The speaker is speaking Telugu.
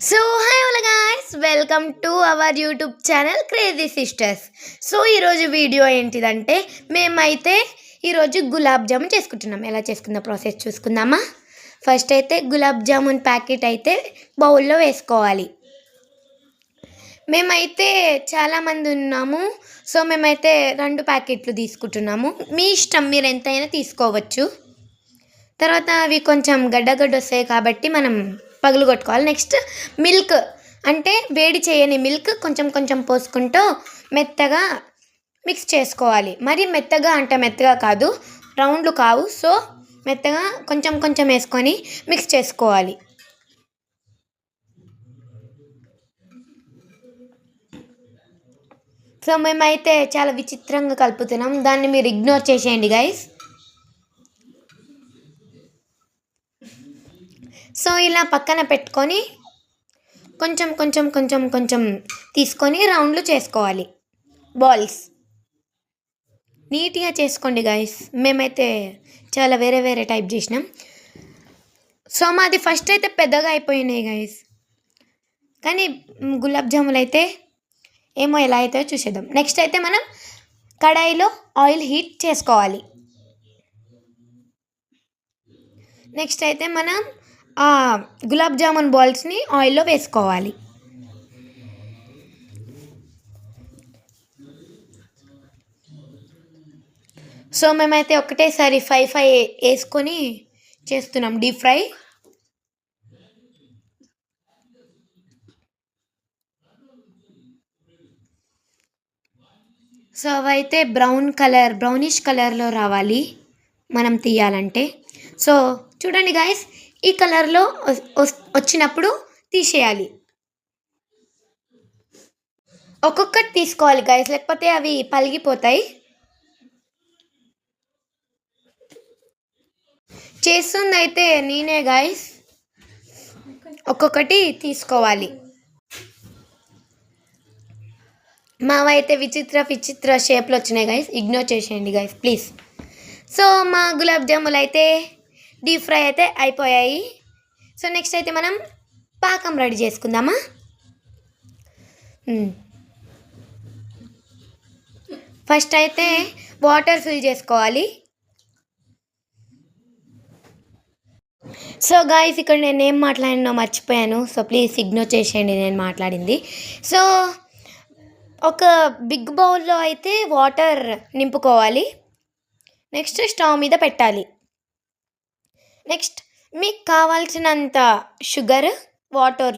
So hi all guys, welcome to our YouTube channel crazy sisters. So ఈరోజు వీడియో ఏంటిదంటే మేమైతే ఈరోజు గులాబ్ జామున్ చేసుకుంటున్నాం. ఎలా చేసుకుందాం ప్రాసెస్ చూసుకుందామా. ఫస్ట్ అయితే గులాబ్ జామున్ ప్యాకెట్ అయితే బౌల్లో వేసుకోవాలి. మేమైతే చాలామంది ఉన్నాము, సో మేమైతే 2 ప్యాకెట్లు తీసుకుంటున్నాము. మీ ఇష్టం, మీరు ఎంతైనా తీసుకోవచ్చు. తర్వాత అవి కొంచెం గడ్డ వస్తాయి కాబట్టి మనం పగులు కొట్టుకోవాలి. నెక్స్ట్ మిల్క్, అంటే వేడి చేయని మిల్క్ కొంచెం కొంచెం పోసుకుంటూ మెత్తగా మిక్స్ చేసుకోవాలి. మరి మెత్తగా అంటే మెత్తగా కాదు, రౌండ్లు కావు. సో మెత్తగా కొంచెం కొంచెం వేసుకొని మిక్స్ చేసుకోవాలి. సో మేమైతే చాలా విచిత్రంగా కలుపుతున్నాం, దాన్ని మీరు ఇగ్నోర్ చేసేయండి గైస్. సో ఇలా పక్కన పెట్టుకొని కొంచెం కొంచెం కొంచెం కొంచెం తీసుకొని రౌండ్లు చేసుకోవాలి. బాల్స్ నీట్గా చేసుకోండి గైస్. మేమైతే చాలా వేరే వేరే టైప్ చేసినాం. సో మాది ఫస్ట్ అయితే పెద్దగా అయిపోయినాయి గైస్, కానీ గులాబ్ జాములు అయితే ఏమో ఎలా అవుతాయో చూసేద్దాం. నెక్స్ట్ అయితే మనం కడాయిలో ఆయిల్ హీట్ చేసుకోవాలి. నెక్స్ట్ అయితే మనం గులాబ్ జామున్ బాల్స్ని ఆయిల్లో వేసుకోవాలి. సో మేమైతే ఒకటేసారి 5 వేసుకొని చేస్తున్నాం డీప్ ఫ్రై. సో అవైతే బ్రౌనిష్ కలర్లో రావాలి మనం తీయాలంటే. సో చూడండి గాయస్, ఈ కలర్లో వచ్చినప్పుడు తీసేయాలి. ఒక్కొక్కటి తీసుకోవాలి గాయస్, లేకపోతే అవి పలిగిపోతాయి. చేస్తుంది అయితే నేనే గాయస్, ఒక్కొక్కటి తీసుకోవాలి. మావైతే విచిత్ర షేప్లో వచ్చినాయి గైస్, ఇగ్నోర్ చేసేయండి గైస్ ప్లీజ్. సో మా గులాబ్ జాములు అయితే డీప్ ఫ్రై అయితే అయిపోయాయి. సో నెక్స్ట్ అయితే మనం పాకం రెడీ చేసుకుందామా. ఫస్ట్ అయితే వాటర్ ఫిల్ చేసుకోవాలి. సో గాయస్, ఇక్కడ నేను ఏం మాట్లాడినో మర్చిపోయాను, సో ప్లీజ్ ఇగ్నోర్ చేసేయండి నేను మాట్లాడింది. సో ఒక బిగ్ బౌల్లో అయితే వాటర్ నింపుకోవాలి. నెక్స్ట్ స్టవ్ మీద పెట్టాలి. నెక్స్ట్ మీకు కావాల్సినంత షుగర్ వాటర్